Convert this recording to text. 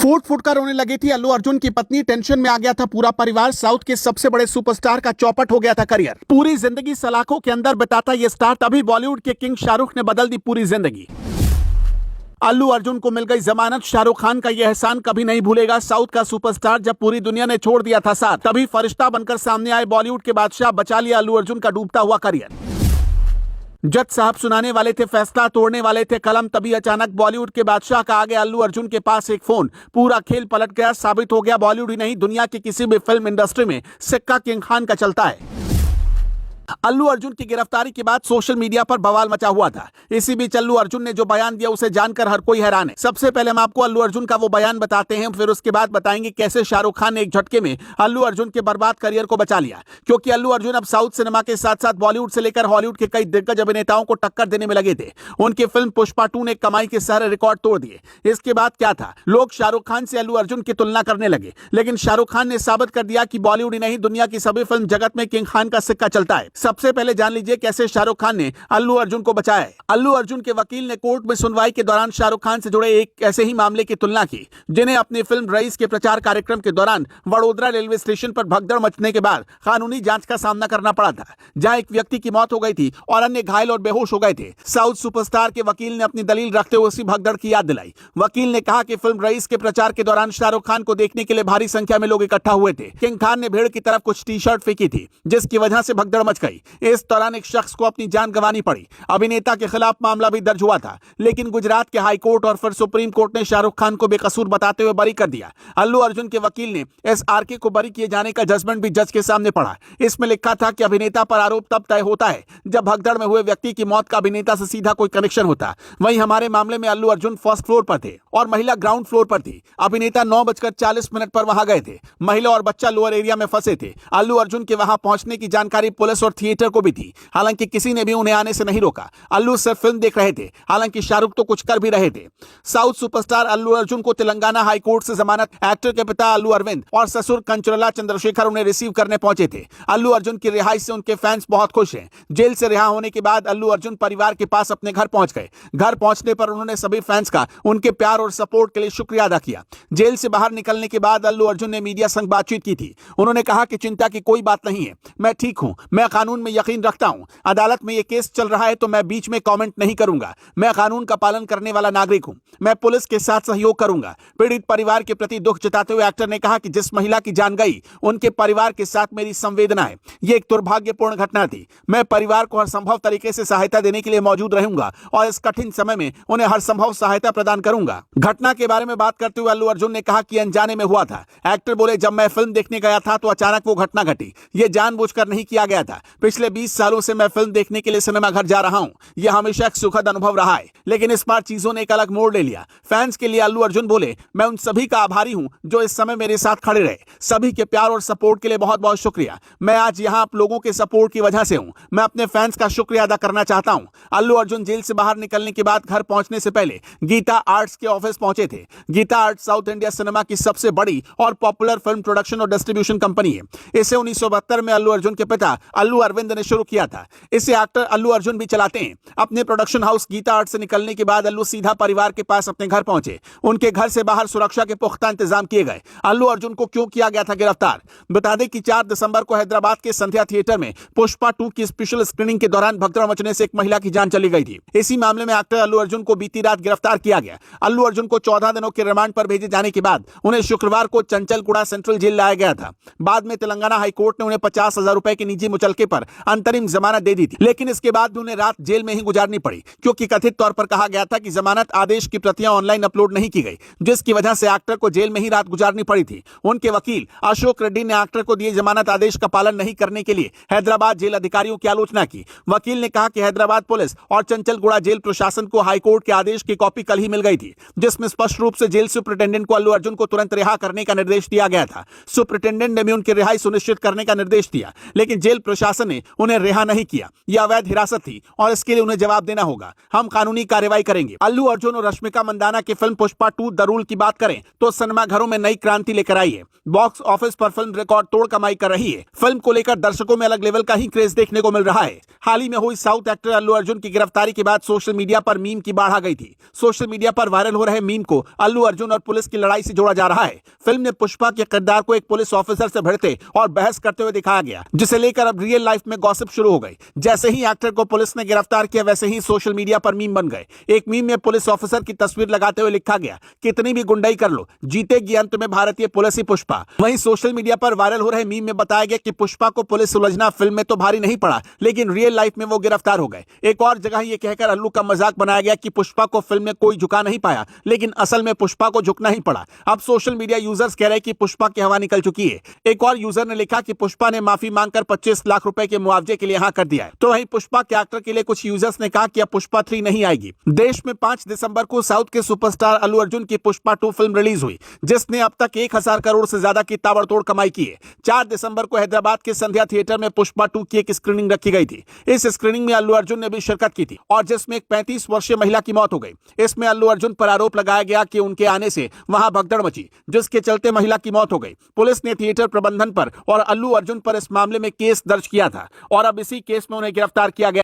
फूट फूट कर रोने लगी थी अल्लू अर्जुन की पत्नी। टेंशन में आ गया था पूरा परिवार। साउथ के सबसे बड़े सुपरस्टार का चौपट हो गया था करियर। पूरी जिंदगी सलाखों के अंदर बिताता ये स्टार, तभी बॉलीवुड के किंग शाहरुख ने बदल दी पूरी जिंदगी। अल्लू अर्जुन को मिल गई जमानत। शाहरुख खान का यह एहसान कभी नहीं भूलेगा। साउथ का सुपरस्टार जब पूरी दुनिया ने छोड़ दिया था साथ, तभी फरिश्ता बनकर सामने आए बॉलीवुड के बादशाह। बचा लिया अल्लू अर्जुन का डूबता हुआ करियर। जज साहब सुनाने वाले थे, फैसला तोड़ने वाले थे कलम, तभी अचानक बॉलीवुड के बादशाह का आ गया अल्लू अर्जुन के पास एक फोन। पूरा खेल पलट गया। साबित हो गया बॉलीवुड ही नहीं, दुनिया की किसी भी फिल्म इंडस्ट्री में सिक्का किंग खान का चलता है। अल्लू अर्जुन की गिरफ्तारी के बाद सोशल मीडिया पर बवाल मचा हुआ था। इसी बीच अल्लू अर्जुन ने जो बयान दिया उसे जानकर हर कोई हैरान है। सबसे पहले हम आपको अल्लू अर्जुन का वो बयान बताते हैं, फिर उसके बाद बताएंगे कैसे शाहरुख खान ने एक झटके में अल्लू अर्जुन के बर्बाद करियर को बचा लिया। क्योंकि अल्लू अर्जुन अब साउथ सिनेमा के साथ साथ बॉलीवुड से लेकर हॉलीवुड के कई दिग्गज अभिनेताओं को टक्कर देने में लगे थे। उनकी फिल्म पुष्पा 2 ने कमाई के सारे रिकॉर्ड तोड़ दिए। इसके बाद क्या था, लोग शाहरुख खान से अल्लू अर्जुन की तुलना करने लगे, लेकिन शाहरुख खान ने साबित कर दिया कि बॉलीवुड ही नहीं, दुनिया की सभी फिल्म जगत में किंग खान का सिक्का चलता है। सबसे पहले जान लीजिए कैसे शाहरुख खान ने अल्लू अर्जुन को बचाया है। अल्लू अर्जुन के वकील ने कोर्ट में सुनवाई के दौरान शाहरुख खान से जुड़े एक ऐसे ही मामले की तुलना की, जिन्हें अपनी फिल्म रईस के प्रचार कार्यक्रम के दौरान वडोदरा रेलवे स्टेशन पर भगदड़ मचने के बाद कानूनी जांच का सामना करना पड़ा था, जहां एक व्यक्ति की मौत हो गई थी और अन्य घायल और बेहोश हो गए थे। साउथ सुपरस्टार के वकील ने अपनी दलील रखते हुए उसी भगदड़ की याद दिलाई। वकील ने कहा कि फिल्म रईस के प्रचार के दौरान शाहरुख खान को देखने के लिए भारी संख्या में लोग इकट्ठा हुए थे। किंग खान ने भीड़ की तरफ कुछ टी शर्ट फेंकी थी, जिसकी वजह से भगदड़ मच गई। इस दौरान एक शख्स को अपनी जान गंवानी पड़ी। अभिनेता के खिलाफ मामला भी दर्ज हुआ था, लेकिन गुजरात के हाई कोर्ट और फिर सुप्रीम कोर्ट ने शाहरुख खान को बेकसूर बताते हुए बरी कर दिया। अल्लू अर्जुन के वकील ने SRK को बरी किए जाने का जजमेंट भी जज के सामने पढ़ा। इसमें लिखा था कि अभिनेता पर आरोप तब तय होता है जब भगदड़ में हुए व्यक्ति की मौत का अभिनेता से सीधा कोई कनेक्शन होता। वहीं हमारे मामले में अल्लू अर्जुन फर्स्ट फ्लोर पर थे और महिला ग्राउंड फ्लोर पर थी। अभिनेता 9:40 पर वहां गए थे। महिला और बच्चा लोअर एरिया में फंसे थे। अल्लू अर्जुन के वहां पहुंचने की जानकारी पुलिस और थिएटर को भी थी, हालांकि किसी ने भी उन्हें आने से नहीं रोका। अल्लू सिर्फ फिल्म देख रहे थे, हालांकि शाहरुख तो कुछ कर भी रहे थे। साउथ सुपरस्टार अल्लू अर्जुन को तेलंगाना हाई कोर्ट से जमानत। एक्टर के पिता अल्लू अरविंद और ससुर कंचरला चंद्रशेखर उन्हें रिसीव करने पहुंचे थे। अल्लू अर्जुन की रिहाई से उनके फैंस बहुत खुश हैं। जेल से रिहा होने के बाद अल्लू अर्जुन परिवार के पास अपने घर पहुंच गए। घर पहुंचने पर उन्होंने सभी फैंस का उनके प्यार और सपोर्ट के लिए शुक्रिया अदा किया। जेल से बाहर निकलने के बाद अल्लू अर्जुन ने मीडिया संग बातचीत की थी। उन्होंने कहा कि चिंता की कोई बात नहीं है, मैं ठीक हूं, मैं कानून में यकीन रखता हूं। अदालत में यह केस चल रहा है तो मैं बीच में कमेंट नहीं करूंगा। मैं कानून का पालन करने वाला नागरिक हूं। मैं पुलिस के साथ सहयोग करूंगा। पीड़ित परिवार के प्रति दुख जताते हुए एक्टर ने कहा कि जिस महिला की जान गई, उनके परिवार के साथ मेरी संवेदना है। यह एक दुर्भाग्यपूर्ण घटना थी। मैं परिवार को हर संभव तरीके से सहायता देने के लिए मौजूद रहूंगा और इस कठिन समय में उन्हें हर संभव सहायता प्रदान करूंगा। घटना के बारे में बात करते हुए अल्लू अर्जुन ने कहा कि अनजाने में हुआ था। एक्टर बोले, जब मैं फिल्म देखने गया था तो अचानक वो घटना घटी। यह जानबूझकर नहीं किया गया था। पिछले 20 सालों से मैं फिल्म देखने के लिए सिनेमा घर जा रहा हूं। यह हमेशा एक सुखद अनुभव रहा है, लेकिन इस बार चीजों ने एक अलग मोड़ ले लिया। फैंस के लिए अल्लू अर्जुन बोले, मैं उन सभी का आभारी हूं जो इस समय मेरे साथ खड़े रहे। सभी के प्यार और सपोर्ट के लिए बहुत बहुत शुक्रिया। मैं आज यहां आप लोगों के सपोर्ट की वजह से हूं। मैं अपने फैंस का शुक्रिया अदा करना चाहता हूं। अल्लू अर्जुन जेल से बाहर निकलने के बाद घर पहुंचने से पहले गीता आर्ट्स के ऑफिस पहुंचे थे। Geetha Arts South India cinema की सबसे बड़ी और पॉपुलर फिल्म प्रोडक्शन और डिस्ट्रीब्यूशन कंपनी है। इसे 1972 में अल्लू अर्जुन के पिता अल्लू अरविंद ने शुरू किया था। इसे एक्टर अल्लू अर्जुन भी चलाते हैं। अपने प्रोडक्शन हाउस गीता आर्ट से निकलने के बाद अल्लू सीधा परिवार के पास अपने घर पहुंचे। उनके घर से बाहर सुरक्षा के पुख्ता इंतजाम किए गए। अल्लू अर्जुन को क्यों किया गया था गिरफ्तार? बता दें कि 4 दिसंबर को हैदराबाद के संध्या थिएटर में पुष्पा 2 की स्पेशल स्क्रीनिंग के दौरान भगदड़ मचने से एक महिला की जान चली गई थी। इसी मामले में एक्टर अल्लू अर्जुन को बीती रात गिरफ्तार किया गया। अल्लू अर्जुन को 14 दिनों के रिमांड पर भेजे जाने के बाद उन्हें शुक्रवार को चंचलगुड़ा सेंट्रल जेल लाया गया था। बाद में तेलंगाना हाई कोर्ट ने उन्हें 50,000 रुपए की निजी मुचलके पर अंतरिम जमानत दे दी थी, लेकिन इसके बाद उन्हें रात जेल में ही गुजारनी पड़ी, क्योंकि कथित तौर पर कहा गया था कि जमानत आदेश की प्रतियां ऑनलाइन अपलोड नहीं की गई, जिसकी वजह से एक्टर को जेल में ही रात गुजारनी पड़ी थी। उनके वकील अशोक रेड्डी ने एक्टर को दिए जमानत आदेश का पालन नहीं करने के लिए हैदराबाद जेल अधिकारियों की आलोचना की। वकील ने कहा कि हैदराबाद पुलिस और चंचलगुड़ा जेल प्रशासन को हाईकोर्ट के आदेश की कॉपी कल ही मिल गई थी, जिसमें स्पष्ट रूप से जेल सुपरिटेंडेंट को अल्लू अर्जुन को तुरंत रिहा करने का निर्देश दिया गया था। सुपरिटेंडेंट ने भी उनकी रिहाई सुनिश्चित करने का निर्देश दिया, लेकिन जेल प्रशासन प्रशासन ने उन्हें रिहा नहीं किया। यह अवैध हिरासत थी और इसके लिए उन्हें जवाब देना होगा। हम कानूनी कार्रवाई करेंगे। अल्लू अर्जुन और रश्मिका मंदाना की फिल्म पुष्पा 2 द रूल की बात करें तो सिनेमाघरों में नई क्रांति लेकर आई है। बॉक्स ऑफिस पर फिल्म रिकॉर्ड तोड़ कमाई कर रही है। फिल्म को लेकर दर्शकों में अलग लेवल का ही क्रेज देखने को मिल रहा है। हाल ही में हुई साउथ एक्टर अल्लू अर्जुन की गिरफ्तारी के बाद सोशल मीडिया पर मीम की बाढ़ आ गई थी। सोशल मीडिया पर वायरल हो रहे मीम को अल्लू अर्जुन और पुलिस की लड़ाई से जोड़ा जा रहा है। फिल्म में पुष्पा के किरदार को एक पुलिस ऑफिसर से भिड़ते और बहस करते हुए दिखाया गया, जिसे लेकर अब रियल लाइफ में गॉसिप शुरू हो गई। जैसे ही एक्टर को पुलिस ने गिरफ्तार किया, वैसे ही सोशल मीडिया पर मीम बन गए। एक मीम में पुलिस ऑफिसर की तस्वीर लगाते हुए लिखा गया, कितनी भी गुंडाई कर लो, जीतेगी अंत में भारतीय पुलिस ही पुष्पा। वहीं सोशल मीडिया पर वायरल हो रहे मीम में बताया गया कि पुष्पा को पुलिस उलझना फिल्म में तो भारी नहीं पड़ा, लेकिन रियल लाइफ में वो गिरफ्तार हो गए। एक और जगह ये कहकर अल्लू का मजाक बनाया गया कि पुष्पा को फिल्म में कोई झुका नहीं पाया, लेकिन असल में पुष्पा को झुकना ही पड़ा। अब सोशल मीडिया यूजर्स कह रहे हैं कि पुष्पा की हवा निकल चुकी है। एक और यूजर ने लिखा कि पुष्पा ने माफी मांगकर 25 लाख रुपए के मुआवजे के लिए हाँ कर दिया है। तो वहीं पुष्पा के एक्टर के लिए कुछ यूजर्स ने कहा कि अब पुष्पा 3 नहीं आएगी। देश में 5 दिसंबर को साउथ के सुपरस्टार अल्लू अर्जुन की पुष्पा 2 फिल्म रिलीज हुई, जिसने अब तक 1000 करोड़ से ज्यादा की ताबड़तोड़ कमाई की है। 4 दिसंबर को हैदराबाद के संध्या थिएटर में पुष्पा 2 की एक स्क्रीनिंग रखी गई थी। इस स्क्रीनिंग में अल्लू अर्जुन ने भी शिरकत की थी और जिसमें एक 35 वर्षीय महिला की मौत हो गई। इसमें अल्लू अर्जुन पर आरोप लगाया गया कि उनके आने से वहां भगदड़ मची, जिसके चलते महिला की मौत हो गई। पुलिस ने थिएटर प्रबंधन पर और अल्लू अर्जुन पर इस मामले में केस दर्ज किया था और अब इसी केस में उन्हें गिरफ्तार किया गया।